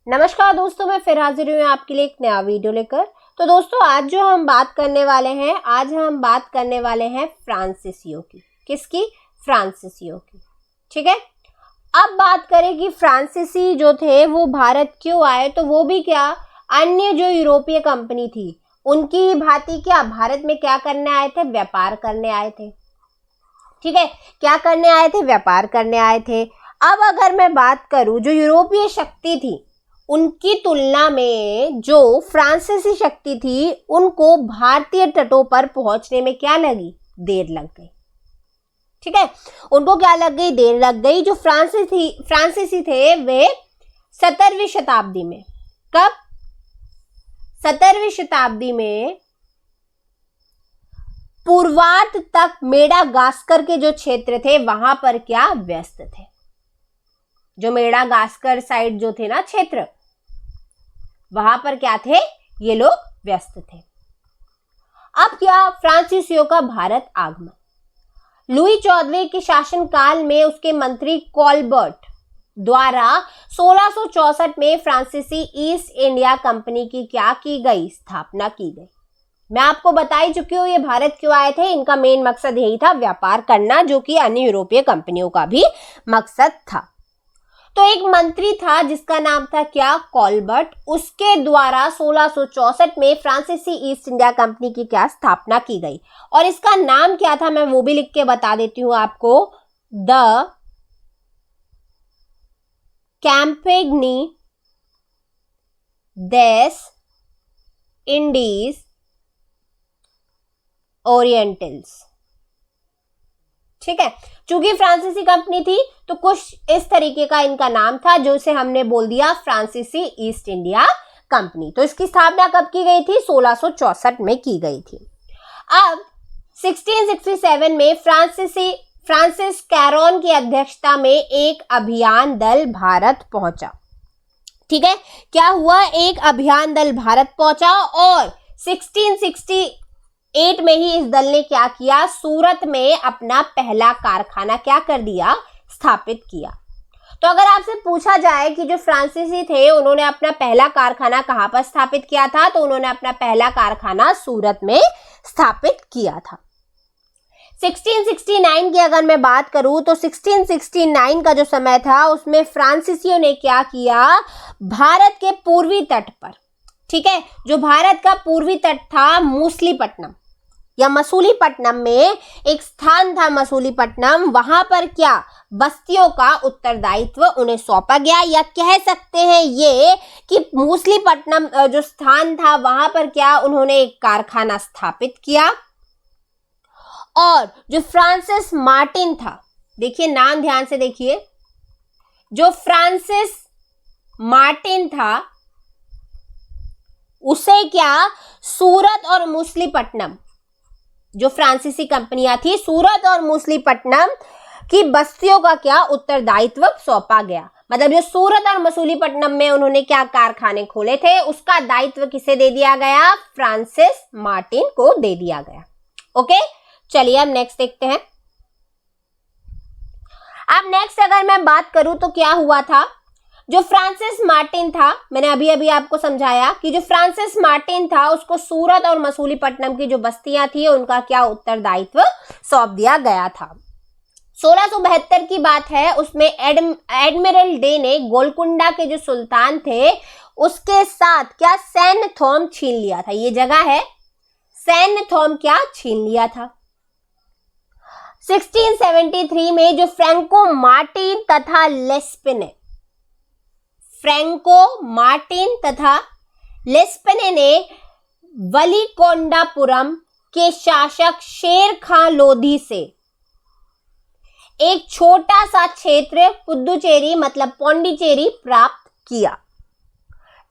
नमस्कार दोस्तों, मैं फिर हाजिर हूँ आपके लिए एक नया वीडियो लेकर। तो दोस्तों आज जो हम बात करने वाले हैं फ्रांसीसियों की। किसकी? फ्रांसीसियों की। ठीक है, अब बात करें कि फ्रांसीसी जो थे वो भारत क्यों आए, तो वो भी क्या अन्य जो यूरोपीय कंपनी थी उनकी भांति क्या भारत में क्या करने आए थे? व्यापार करने आए थे। ठीक है, क्या करने आए थे? व्यापार करने आए थे। अब अगर मैं बात करूं जो यूरोपीय शक्ति थी उनकी तुलना में जो फ्रांसीसी शक्ति थी उनको भारतीय तटों पर पहुंचने में क्या लगी? देर लग गई। ठीक है, उनको क्या लग गई? देर लग गई। जो फ्रांसीसी थे वे 17वीं शताब्दी में, कब? 17वीं शताब्दी में पूर्वार्ध तक मेडागास्कर के जो क्षेत्र थे वहां पर क्या व्यस्त थे? जो मेडागास्कर साइड जो थे ना क्षेत्र, वहां पर क्या थे? ये लोग व्यस्त थे। अब क्या? फ्रांसीसियों का भारत आगमन। लुई 14वें के शासनकाल में उसके मंत्री कॉलबर्ट द्वारा 1664 में फ्रांसीसी ईस्ट इंडिया कंपनी की क्या की गई? स्थापना की गई। मैं आपको बता ही चुकी हूँ ये भारत क्यों आए थे। इनका मेन मकसद यही था, व्यापार करना, जो कि अन्य यूरोपीय कंपनियों का भी मकसद था। तो एक मंत्री था जिसका नाम था क्या? कॉलबर्ट। उसके द्वारा 1664 में फ्रांसीसी ईस्ट इंडिया कंपनी की क्या स्थापना की गई, और इसका नाम क्या था मैं वो भी लिख के बता देती हूं आपको। द कैम्पेगनी देस इंडीज ओरिएंटल्स। ठीक है, चूंकि फ्रांसीसी कंपनी थी तो कुछ इस तरीके का इनका नाम था, जो इसे हमने बोल दिया फ्रांसीसी ईस्ट इंडिया कंपनी। तो इसकी स्थापना कब की गई थी? 1664 में की गई थी। अब 1667 में फ्रांसिस कैरोन की अध्यक्षता में एक अभियान दल भारत पहुंचा। ठीक है, क्या हुआ? एक अभियान दल भारत पहुंचा और 1668 में ही इस दल ने क्या किया? सूरत में अपना पहला कारखाना क्या कर दिया? स्थापित किया। तो अगर आपसे पूछा जाए कि जो फ्रांसीसी थे उन्होंने अपना पहला कारखाना कहां पर स्थापित किया था, तो उन्होंने अपना पहला कारखाना सूरत में स्थापित किया था। 1669 की अगर मैं बात करूं तो 1669 का जो समय था उसमें फ्रांसीसियों ने क्या किया? भारत के पूर्वी तट पर, ठीक है, जो भारत का पूर्वी तट था मछलीपट्टनम या मसूलीपट्टनम में एक स्थान था मसूलीपट्टनम, वहां पर क्या बस्तियों का उत्तरदायित्व उन्हें सौंपा गया, या कह सकते हैं ये कि मछलीपट्टनम जो स्थान था वहां पर क्या उन्होंने एक कारखाना स्थापित किया। और जो फ्रांसिस मार्टिन था, देखिए नाम ध्यान से देखिए, जो फ्रांसिस मार्टिन था उसे क्या सूरत और मछलीपट्टनम, जो फ्रांसीसी कंपनियां थी, सूरत और मछलीपट्टनम की बस्तियों का क्या उत्तरदायित्व सौंपा गया। मतलब जो सूरत और मछलीपट्टनम में उन्होंने क्या कारखाने खोले थे उसका दायित्व किसे दे दिया गया? फ्रांसिस मार्टिन को दे दिया गया। ओके, चलिए अब नेक्स्ट देखते हैं। अब नेक्स्ट अगर मैं बात करूं तो क्या हुआ था? जो फ्रांसिस मार्टिन था, मैंने अभी अभी आपको समझाया कि जो फ्रांसिस मार्टिन था उसको सूरत और मसूलीपट्टनम की जो बस्तियां थी उनका क्या उत्तरदायित्व सौंप दिया गया था। 1672 की बात है, उसमें एडमिरल डे ने गोलकुंडा के जो सुल्तान थे उसके साथ क्या सैन्य थोम छीन लिया था। ये जगह है, सैन्य थोम क्या छीन लिया था। 1673 में जो फ्रैंको मार्टिन तथा लेस्पिने ने वलीकोंडापुरम के शासक शेर खां लोधी से एक छोटा सा क्षेत्र पुदुचेरी मतलब पौंडीचेरी प्राप्त किया।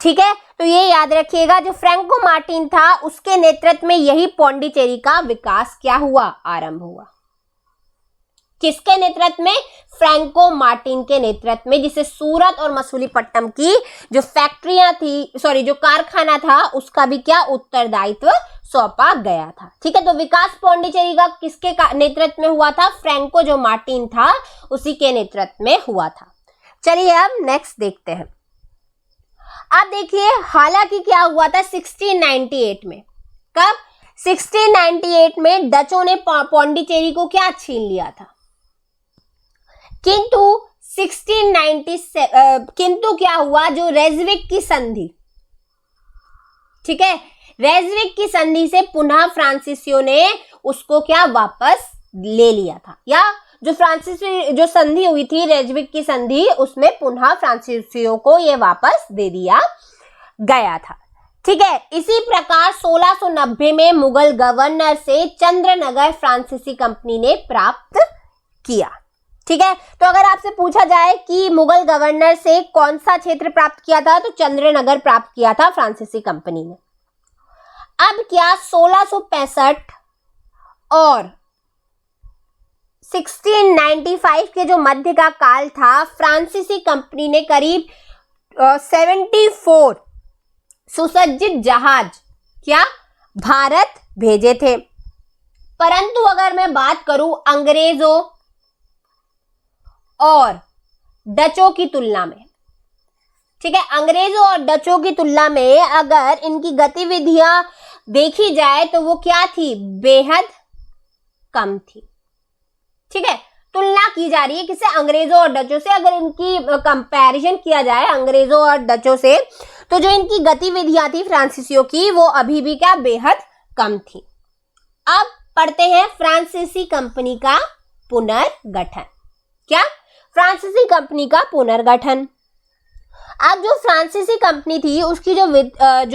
ठीक है, तो ये याद रखिएगा, जो फ्रैंको मार्टिन था उसके नेतृत्व में यही पौंडीचेरी का विकास क्या हुआ? आरंभ हुआ। किसके नेतृत्व में? फ्रैंको मार्टिन के नेतृत्व में, जिसे सूरत और मसूलीपट्टनम की जो फैक्ट्रियां थी, जो कारखाना था उसका भी क्या उत्तरदायित्व सौंपा गया था। ठीक है, तो विकास पौंडीचेरी का किसके नेतृत्व में हुआ था? फ्रैंको जो मार्टिन था उसी के नेतृत्व में हुआ था। चलिए अब नेक्स्ट देखते हैं। अब देखिए हालांकि क्या हुआ था 1698 में, कब 1698 में डचों ने पौंडीचेरी को क्या छीन लिया था, किंतु 1697 किंतु क्या हुआ, जो रेजविक की संधि, ठीक है, रेजविक की संधि से पुनः फ्रांसीसियों ने उसको क्या वापस ले लिया था, या जो संधि हुई थी रेजविक की संधि, उसमें पुनः फ्रांसीसियों को ये वापस दे दिया गया था, ठीक है। इसी प्रकार 1690 में मुगल गवर्नर से चंद्रनगर फ्रांसीसी कंपनी ने प्राप्त किया, ठीक है। तो अगर आपसे पूछा जाए कि मुगल गवर्नर से कौन सा क्षेत्र प्राप्त किया था, तो चंद्रनगर प्राप्त किया था फ्रांसीसी कंपनी ने। अब क्या 1665 और 1695 के जो मध्य का काल था, फ्रांसीसी कंपनी ने करीब 74 सुसज्जित जहाज क्या भारत भेजे थे। परंतु अगर मैं बात करूं अंग्रेजों और डचों की तुलना में, ठीक है, अंग्रेजों और डचों की तुलना में अगर इनकी गतिविधियां देखी जाए तो वो क्या थी, बेहद कम थी, ठीक है। तुलना की जा रही है किससे, अंग्रेजों और डचों से। अगर इनकी कंपैरिजन किया जाए अंग्रेजों और डचों से, तो जो इनकी गतिविधियां थी फ्रांसीसियों की, वो अभी भी क्या बेहद कम थी। अब पढ़ते हैं फ्रांसीसी कंपनी का पुनर्गठन। क्या, फ्रांसीसी कंपनी का पुनर्गठन। अब जो फ्रांसीसी कंपनी थी उसकी जो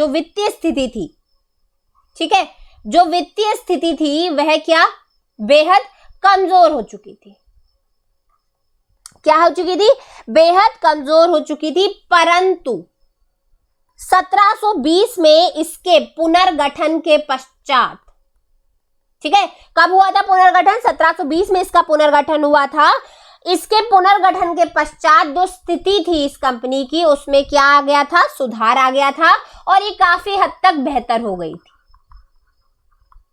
वित्तीय स्थिति थी, ठीक है, जो वित्तीय स्थिति थी वह क्या बेहद कमजोर हो चुकी थी। क्या हो चुकी थी, बेहद कमजोर हो चुकी थी। परंतु 1720 में इसके पुनर्गठन के पश्चात, ठीक है, कब हुआ था पुनर्गठन, 1720 में इसका पुनर्गठन हुआ था। इसके पुनर्गठन के पश्चात जो स्थिति थी इस कंपनी की, उसमें क्या आ गया था, सुधार आ गया था और ये काफी हद तक बेहतर हो गई थी,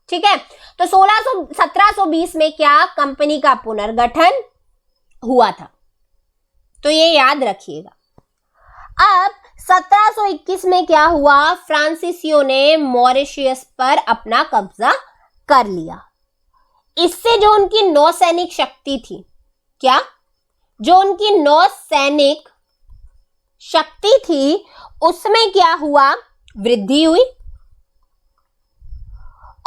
ठीक है। तो 1720 में क्या कंपनी का पुनर्गठन हुआ था, तो ये याद रखिएगा। अब 1721 में क्या हुआ, फ्रांसीसियों ने मॉरिशस पर अपना कब्जा कर लिया। इससे जो उनकी नौसैनिक शक्ति थी, क्या, जो उनकी नौसैनिक शक्ति थी उसमें क्या हुआ, वृद्धि हुई।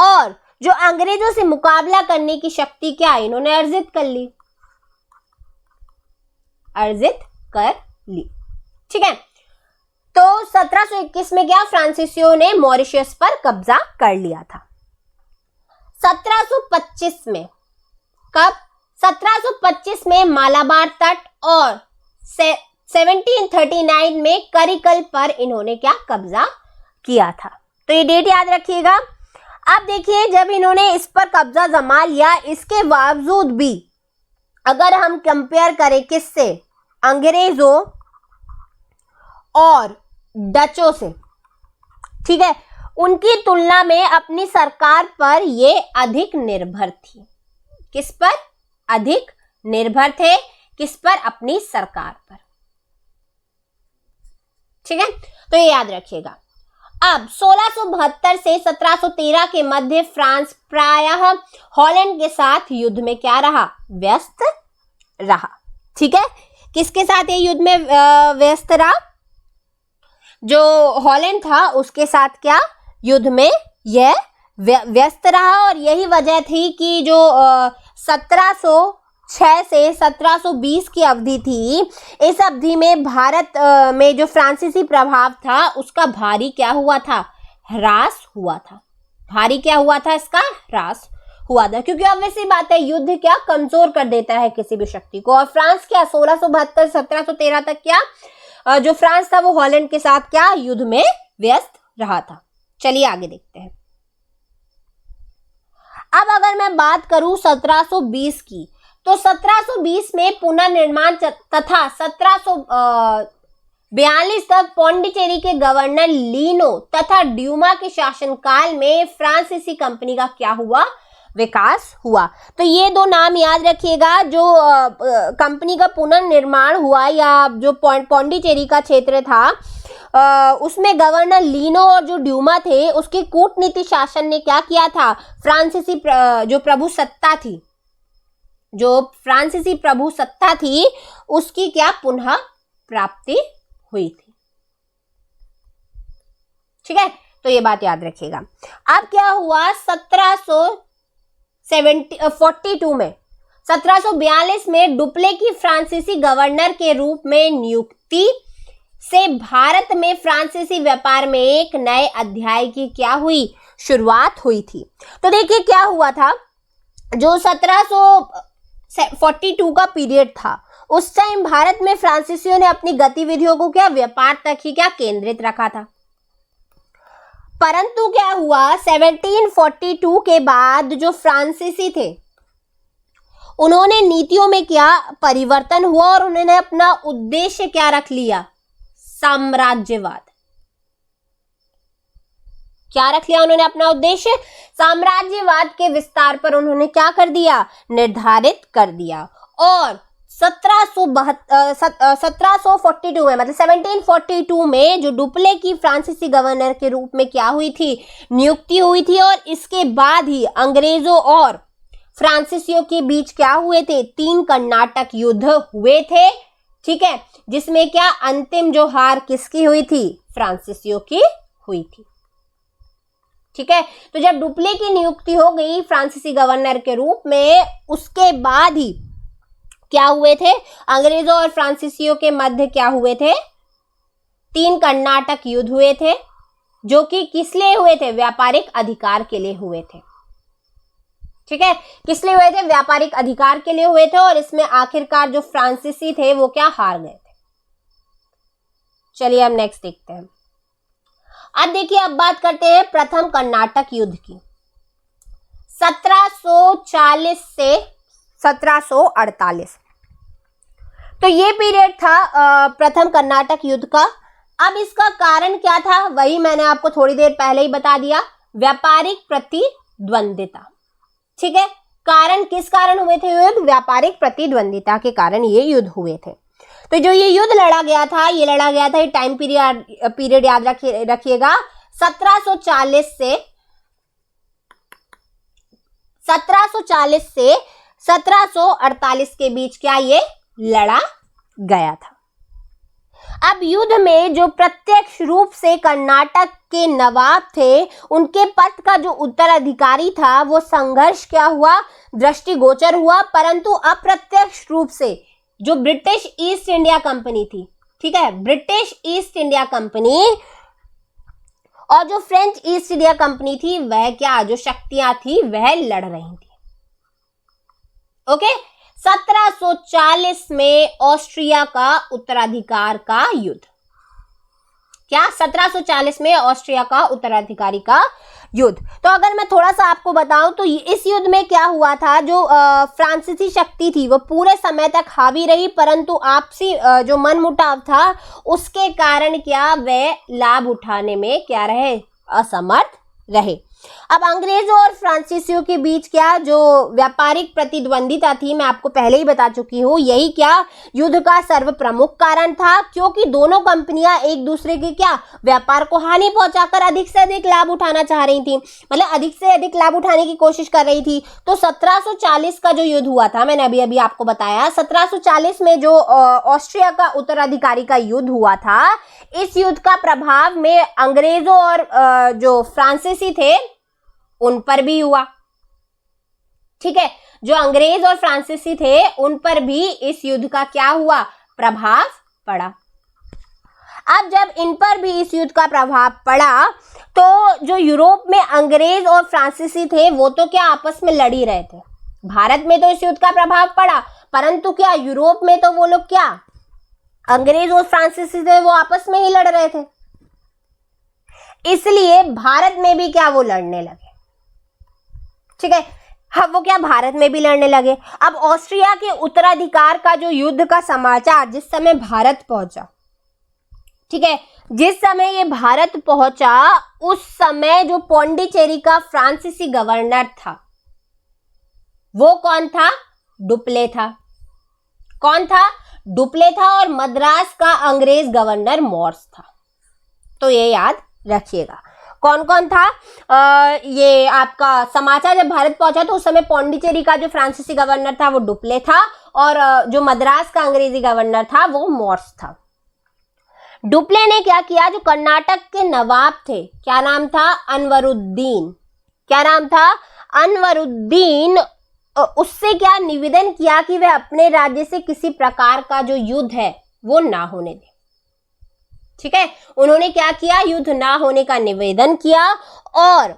और जो अंग्रेजों से मुकाबला करने की शक्ति क्या इन्होंने अर्जित कर ली, ठीक है। तो 1721 में क्या, फ्रांसीसियों ने मॉरिशस पर कब्जा कर लिया था। 1725 में, कब, 1725 में मालाबार तट और 1739 में करिकल पर इन्होंने क्या कब्जा किया था। तो ये डेट याद रखिएगा। अब देखिए जब इन्होंने इस पर कब्जा जमा लिया, इसके बावजूद भी अगर हम कंपेयर करें किससे, अंग्रेजों और डचों से, ठीक है, उनकी तुलना में अपनी सरकार पर ये अधिक निर्भर थी। किस पर अधिक निर्भर थे, किस पर, अपनी सरकार पर, ठीक है। तो ये याद रखिएगा। अब 1672 से 1713 के मध्य फ्रांस प्रायः हॉलैंड के साथ युद्ध में क्या रहा, व्यस्त रहा, ठीक है। किसके साथ ये युद्ध में व्यस्त रहा, जो हॉलैंड था उसके साथ क्या युद्ध में यह व्यस्त रहा। और यही वजह थी कि जो 1706 से 1720 की अवधि थी, इस अवधि में भारत में जो फ्रांसीसी प्रभाव था उसका भारी क्या हुआ था, ह्रास हुआ था। भारी क्या हुआ था, इसका ह्रास हुआ था, क्योंकि ऑब्वियसली बात है युद्ध क्या कमजोर कर देता है किसी भी शक्ति को। और फ्रांस क्या 1672 1713 तक क्या जो फ्रांस था वो हॉलैंड के साथ क्या युद्ध में व्यस्त रहा था। चलिए आगे देखते हैं। अब अगर मैं बात करूं 1720 की, तो 1720 में पुनर्निर्माण तथा 1742 तक पौंडीचेरी के गवर्नर लिनो तथा ड्यूमा के शासनकाल में फ्रांसीसी कंपनी का क्या हुआ, विकास हुआ। तो ये दो नाम याद रखिएगा। जो कंपनी का पुनर्निर्माण हुआ या जो पौंडीचेरी का क्षेत्र था उसमें गवर्नर लिनो और जो ड्यूमा थे उसके कूटनीति शासन ने क्या किया था, फ्रांसीसी जो प्रभु सत्ता थी, जो फ्रांसीसी प्रभु सत्ता थी उसकी क्या पुनः प्राप्ति हुई थी। ठीक है, तो ये बात याद रखिएगा। अब क्या हुआ 1742 में, 1742 में डुप्ले की फ्रांसीसी गवर्नर के रूप में नियुक्ति से भारत में फ्रांसीसी व्यापार में एक नए अध्याय की क्या हुई, शुरुआत हुई थी। तो देखिए क्या हुआ था, जो 1742 का पीरियड था उस टाइम भारत में फ्रांसीसियों ने अपनी गतिविधियों को क्या व्यापार तक ही क्या केंद्रित रखा था। परंतु क्या हुआ 1742 के बाद जो फ्रांसीसी थे उन्होंने नीतियों में क्या परिवर्तन हुआ और उन्होंने अपना उद्देश्य क्या रख लिया, साम्राज्यवाद। क्या रख लिया उन्होंने अपना उद्देश्य, साम्राज्यवाद के विस्तार पर उन्होंने क्या कर दिया, निर्धारित कर दिया। और 1742 में मतलब 1742 में जो डुप्ले की फ्रांसीसी गवर्नर के रूप में क्या हुई थी, नियुक्ति हुई थी। और इसके बाद ही अंग्रेजों और फ्रांसीसियों के बीच क्या हुए थे, 3 कर्नाटक युद्ध हुए थे। ठीक है, जिसमें क्या अंतिम जो हार किसकी हुई थी, फ्रांसीसियों की हुई थी। ठीक है, तो जब डुप्ले की नियुक्ति हो गई फ्रांसीसी गवर्नर के रूप में, उसके बाद ही क्या हुए थे, अंग्रेजों और फ्रांसीसियों के मध्य क्या हुए थे, 3 कर्नाटक युद्ध हुए थे, जो कि किस लिए हुए थे, व्यापारिक अधिकार के लिए हुए थे। ठीक है, किस लिए हुए थे, व्यापारिक अधिकार के लिए हुए थे। और इसमें आखिरकार जो फ्रांसीसी थे वो क्या हार गए थे। चलिए अब नेक्स्ट देखते हैं। अब देखिए, अब बात करते हैं प्रथम कर्नाटक युद्ध की, 1740 से 1748। तो ये पीरियड था प्रथम कर्नाटक युद्ध का। अब इसका कारण क्या था, वही मैंने आपको थोड़ी देर पहले ही बता दिया, व्यापारिक प्रतिद्वंदिता। ठीक है, कारण किस कारण हुए थे युद्ध, व्यापारिक प्रतिद्वंदिता के कारण ये युद्ध हुए थे। तो जो ये युद्ध लड़ा गया था, ये टाइम पीरियड याद रखिएगा, 1740 से 1748 के बीच क्या ये लड़ा गया था। अब युद्ध में जो प्रत्यक्ष रूप से कर्नाटक के नवाब थे, उनके पद का जो उत्तराधिकारी था, वो संघर्ष क्या हुआ, दृष्टिगोचर हुआ। परंतु अप्रत्यक्ष रूप से जो ब्रिटिश ईस्ट इंडिया कंपनी थी, ठीक है, ब्रिटिश ईस्ट इंडिया कंपनी और जो फ्रेंच ईस्ट इंडिया कंपनी थी, वह क्या, जो शक्तियां थी वह लड़ रही थी। ओके, 1740 में ऑस्ट्रिया का उत्तराधिकार का युद्ध, क्या 1740 में ऑस्ट्रिया का उत्तराधिकारी का युद्ध। तो अगर मैं थोड़ा सा आपको बताऊं तो इस युद्ध में क्या हुआ था, जो फ्रांसीसी शक्ति थी वो पूरे समय तक हावी रही, परंतु आपसी जो मनमुटाव था उसके कारण क्या वह लाभ उठाने में क्या रहे, असमर्थ रहे। अब अंग्रेजों और फ्रांसीसियों के बीच क्या जो व्यापारिक प्रतिद्वंदिता थी, मैं आपको पहले ही बता चुकी हूँ, यही क्या युद्ध का सर्व प्रमुख कारण था, क्योंकि दोनों कंपनियां एक दूसरे के क्या व्यापार को हानि पहुंचाकर अधिक से अधिक लाभ उठाना चाह रही थी, मतलब अधिक से अधिक लाभ उठाने की कोशिश कर रही थी। तो 1740 का जो युद्ध हुआ था, मैंने अभी आपको बताया, 1740 में जो ऑस्ट्रिया का उत्तराधिकारी का युद्ध हुआ था, इस युद्ध का प्रभाव में अंग्रेजों और जो फ्रांसीसी थे उन पर भी हुआ। ठीक है, जो अंग्रेज और फ्रांसीसी थे उन पर भी इस युद्ध का क्या हुआ, प्रभाव पड़ा। अब जब इन पर भी इस युद्ध का प्रभाव पड़ा, तो जो यूरोप में अंग्रेज और फ्रांसीसी थे वो तो क्या आपस में लड़ ही रहे थे। भारत में तो इस युद्ध का प्रभाव पड़ा, परंतु क्या यूरोप में तो वो लोग क्या अंग्रेज और फ्रांसीसी थे वो आपस में ही लड़ रहे थे, इसलिए भारत में भी क्या वो लड़ने लगे। ठीक है, अब वो क्या भारत में भी लड़ने लगे। अब ऑस्ट्रिया के उत्तराधिकार का जो युद्ध का समाचार जिस समय भारत पहुंचा, ठीक है, जिस समय ये भारत पहुंचा उस समय जो पौंडीचेरी का फ्रांसीसी गवर्नर था वो कौन था, डुप्ले था। कौन था, डुप्ले था। और मद्रास का अंग्रेज गवर्नर मॉर्स था। तो ये याद रखिएगा। कौन कौन था? ये आपका समाचार जब भारत पहुंचा तो उस समय पौंडीचेरी का जो फ्रांसीसी गवर्नर था वो डुप्ले था, और जो मद्रास का अंग्रेजी गवर्नर था वो मॉर्स था। डुप्ले ने क्या किया, जो कर्नाटक के नवाब थे, क्या नाम था? अनवरुद्दीन। क्या नाम था? अनवरुद्दीन। उससे क्या निवेदन किया कि वे अपने राज्य से किसी प्रकार का जो युद्ध है वो ना होने दे। ठीक है, उन्होंने क्या किया? युद्ध ना होने का निवेदन किया। और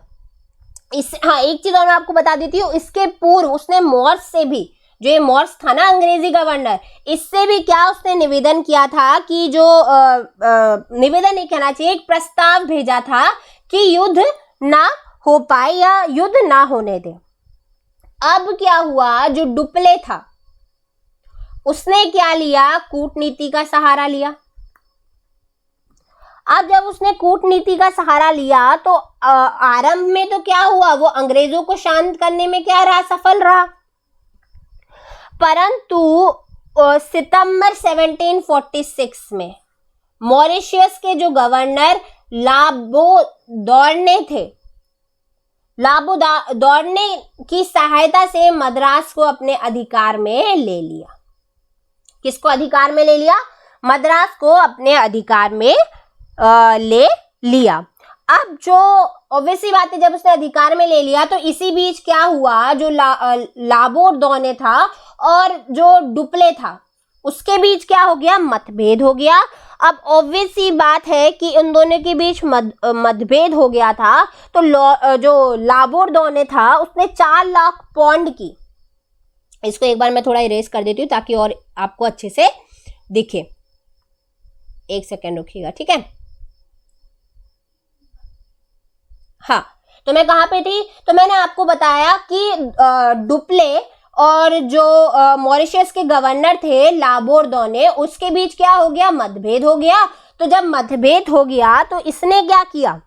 एक चीज और मैं आपको बता देती हूँ, इसके पूर्व उसने मॉर्स से भी, जो ये मॉर्स था ना अंग्रेजी गवर्नर, इससे भी क्या उसने निवेदन किया था कि जो निवेदन नहीं कहना चाहिए, एक प्रस्ताव भेजा था कि युद्ध ना हो पाए या युद्ध ना होने दे। अब क्या हुआ, जो डुप्ले था उसने क्या लिया? कूटनीति का सहारा लिया। अब जब उसने कूटनीति का सहारा लिया तो आरंभ में तो क्या हुआ, वो अंग्रेजों को शांत करने में क्या रहा? सफल रहा। परंतु सितंबर 1746 में मॉरिशस के जो गवर्नर लाबोदौर्ने थे, लाबोदौर्ने की सहायता से मद्रास को अपने अधिकार में ले लिया। किसको अधिकार में ले लिया? मद्रास को अपने अधिकार में ले लिया। अब जो ऑब्वियसली बात है, जब उसने अधिकार में ले लिया तो इसी बीच क्या हुआ, जो लाबोदौर्ने था और जो डुप्ले था उसके बीच क्या हो गया? मतभेद हो गया। अब ऑब्वियस सी बात है कि उन दोनों के बीच मतभेद हो गया था, तो जो लाबोदौर्ने था उसने 4 लाख पाउंड की, इसको एक बार मैं थोड़ा इरेज कर देती हूँ ताकि और आपको अच्छे से दिखे। एक सेकेंड रुकिएगा, ठीक है। हाँ, तो मैं कहाँ पे थी? तो मैंने आपको बताया कि डुप्ले और जो मॉरिशस के गवर्नर थे लाबोदौर्ने, उसके बीच क्या हो गया? मतभेद हो गया। तो जब मतभेद हो गया तो इसने क्या किया,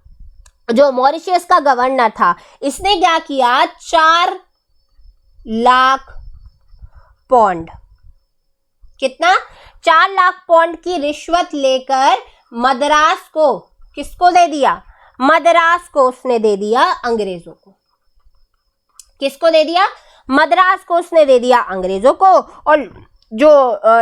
जो मॉरिशस का गवर्नर था इसने क्या किया? 4 लाख पाउंड, कितना? 4 लाख पाउंड की रिश्वत लेकर मद्रास को, किसको दे दिया? मद्रास को उसने दे दिया अंग्रेजों को। किसको दे दिया? मद्रास को उसने दे दिया अंग्रेजों को। और जो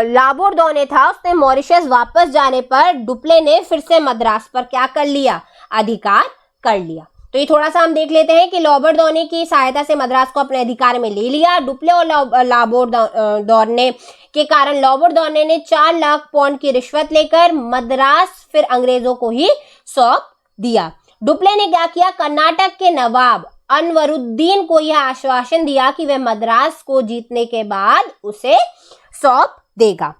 लाबोदौर्ने था उसने मॉरिशस वापस जाने पर डुप्ले ने फिर से मद्रास पर क्या कर लिया? अधिकार कर लिया। तो ये थोड़ा सा हम देख लेते हैं कि लाबोदौर्ने की सहायता से मद्रास को अपने अधिकार में ले लिया। डुप्ले और लाबोदौर्ने के कारण लाबोदौर्ने ने 4 लाख पाउंड की रिश्वत लेकर मद्रास फिर अंग्रेजों को ही सौंप दिया। डुप्ले ने क्या किया? कर्नाटक के नवाब अनवरुद्दीन को यह आश्वासन दिया कि वह मद्रास को जीतने के बाद उसे सौंप देगा।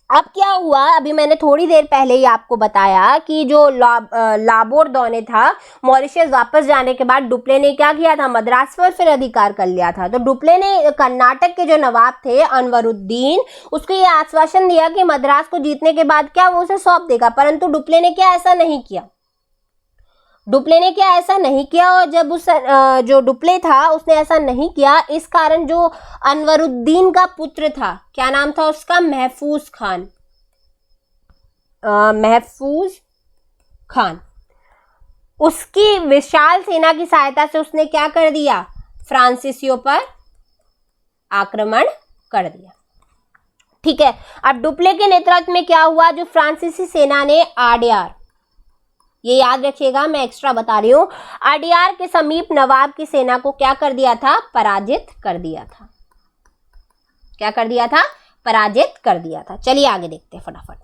अब क्या हुआ, अभी मैंने थोड़ी देर पहले ही आपको बताया कि जो लाबोदौर्ने था, मॉरिशस वापस जाने के बाद डुप्ले ने क्या किया था? मद्रास पर फिर अधिकार कर लिया था। तो डुप्ले ने कर्नाटक के जो नवाब थे अनवरुद्दीन, उसको ये आश्वासन दिया कि मद्रास को जीतने के बाद क्या वो उसे सौंप देगा। परंतु डुप्ले ने क्या ऐसा नहीं किया? डुप्ले ने क्या ऐसा नहीं किया। और जब उस जो डुप्ले था उसने ऐसा नहीं किया, इस कारण जो अनवरुद्दीन का पुत्र था, क्या नाम था उसका? महफूज खान। महफूज खान, उसकी विशाल सेना की सहायता से उसने क्या कर दिया? फ्रांसीसियों पर आक्रमण कर दिया। ठीक है, अब डुप्ले के नेतृत्व में क्या हुआ? जो फ्रांसीसी सेना ने आडियार, ये याद रखिएगा, मैं एक्स्ट्रा बता रही हूं, आडियार के समीप नवाब की सेना को क्या कर दिया था? पराजित कर दिया था। क्या कर दिया था? पराजित कर दिया था। चलिए आगे देखते हैं फटाफट।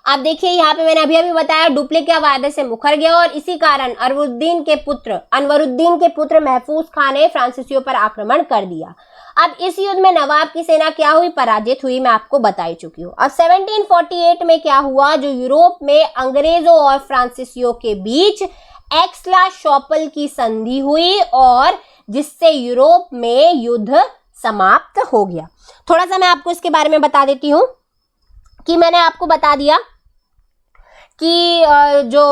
अब देखिए यहाँ पे मैंने अभी बताया डुप्ले के वायदे से मुकर गया और इसी कारण अनवरुद्दीन के पुत्र महफूज खान ने फ्रांसीसियों पर आक्रमण कर दिया। अब इस युद्ध में नवाब की सेना क्या हुई? पराजित हुई, मैं आपको बता ही चुकी हूँ। अब 1748 में क्या हुआ? जो यूरोप में अंग्रेजों और फ्रांसीसियों के बीच एक्स-ला-शापल की संधि हुई और जिससे यूरोप में युद्ध समाप्त हो गया। थोड़ा सा मैं आपको इसके बारे में बता देती हूँ कि मैंने आपको बता दिया कि जो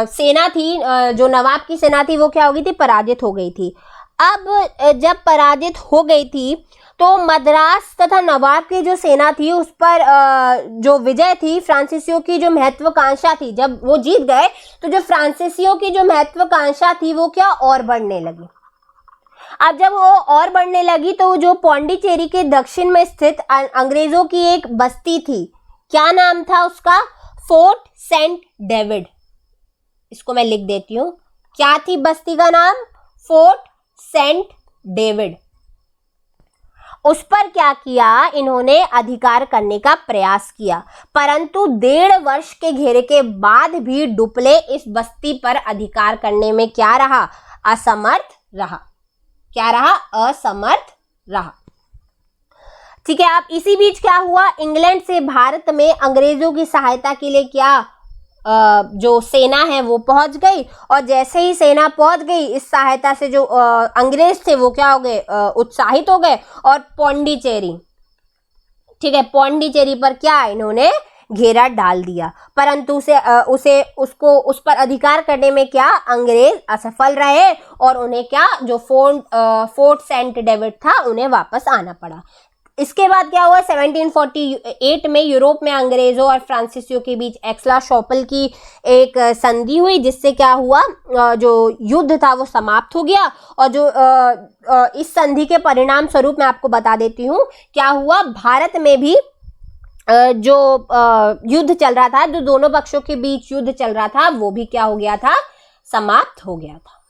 सेना थी, जो नवाब की सेना थी, वो क्या हो गई थी? पराजित हो गई थी। अब जब पराजित हो गई थी तो मद्रास तथा नवाब की जो सेना थी उस पर जो विजय थी, फ्रांसीसियों की जो महत्वाकांक्षा थी, जब वो जीत गए तो जो फ्रांसीसियों की जो महत्वाकांक्षा थी वो क्या और बढ़ने लगी। अब जब वो और बढ़ने लगी तो जो पौंडीचेरी के दक्षिण में स्थित अंग्रेजों की एक बस्ती थी, क्या नाम था उसका? Fort saint David. इसको मैं लिख देती हूं, क्या थी बस्ती का नाम? Fort saint David. उस पर क्या किया, इन्होंने अधिकार करने का प्रयास किया, परंतु 1.5 वर्ष के घेरे के बाद भी डुप्ले इस बस्ती पर अधिकार करने में क्या रहा? असमर्थ रहा। क्या रहा? असमर्थ रहा। ठीक है। अब इसी बीच क्या हुआ, इंग्लैंड से भारत में अंग्रेजों की सहायता के लिए क्या जो सेना है वो पहुंच गई, और जैसे ही सेना पहुंच गई इस सहायता से जो अंग्रेज थे वो क्या हो गए? उत्साहित हो गए, और पौंडीचेरी, ठीक है, पौंडीचेरी पर क्या इन्होंने घेरा डाल दिया, परंतु उस पर अधिकार करने में क्या अंग्रेज असफल रहे, और उन्हें क्या जो फोर्ट सेंट डेविड था उन्हें वापस आना पड़ा। इसके बाद क्या हुआ, 1748 में यूरोप में अंग्रेजों और फ्रांसीसियों के बीच एक्स-ला-शापिल की एक संधि हुई, जिससे क्या हुआ, जो युद्ध था वो समाप्त हो गया। और जो इस संधि के परिणाम स्वरूप मैं आपको बता देती हूँ क्या हुआ, भारत में भी जो युद्ध चल रहा था, जो दोनों पक्षों के बीच युद्ध चल रहा था, वो भी क्या हो गया था? समाप्त हो गया था।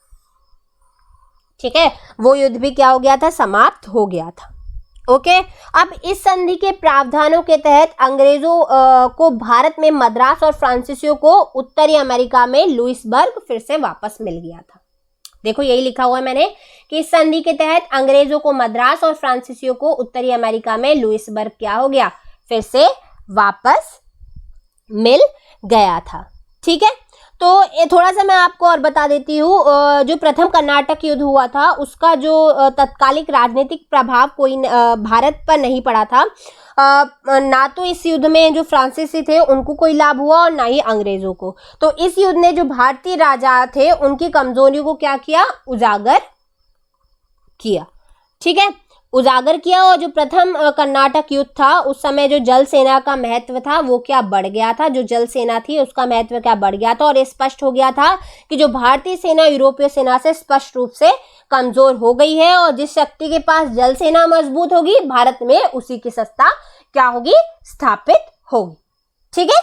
ठीक है, वो युद्ध भी क्या हो गया था? समाप्त हो गया था। ओके। अब इस संधि के प्रावधानों के तहत अंग्रेजों को भारत में मद्रास और फ्रांसीसियों को उत्तरी अमेरिका में लुइसबर्ग फिर से वापस मिल गया था। देखो यही लिखा हुआ है मैंने कि इस संधि के तहत अंग्रेजों को मद्रास और फ्रांसीसियों को उत्तरी अमेरिका में लुइसबर्ग क्या हो गया? फिर से वापस मिल गया था। ठीक है, तो ये थोड़ा सा मैं आपको और बता देती हूँ, जो प्रथम कर्नाटक युद्ध हुआ था उसका जो तत्कालिक राजनीतिक प्रभाव कोई भारत पर नहीं पड़ा था। ना तो इस युद्ध में जो फ्रांसीसी थे उनको कोई लाभ हुआ और ना ही अंग्रेजों को। तो इस युद्ध ने जो भारतीय राजा थे उनकी कमजोरियों को क्या किया? उजागर किया। ठीक है, उजागर किया। और जो प्रथम कर्नाटक युद्ध था उस समय जो जल सेना का महत्व था वो क्या बढ़ गया था, जो जल सेना थी उसका महत्व क्या बढ़ गया था, और ये स्पष्ट हो गया था कि जो भारतीय सेना यूरोपीय सेना से स्पष्ट रूप से कमजोर हो गई है, और जिस शक्ति के पास जल सेना मजबूत होगी भारत में उसी की सत्ता क्या होगी? स्थापित होगी। ठीक है,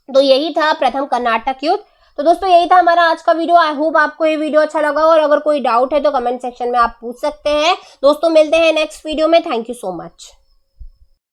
तो यही था प्रथम कर्नाटक युद्ध। तो दोस्तों यही था हमारा आज का वीडियो। आई होप आपको ये वीडियो अच्छा लगा, और अगर कोई डाउट है तो कमेंट सेक्शन में आप पूछ सकते हैं। दोस्तों मिलते हैं नेक्स्ट वीडियो में। Thank you so much.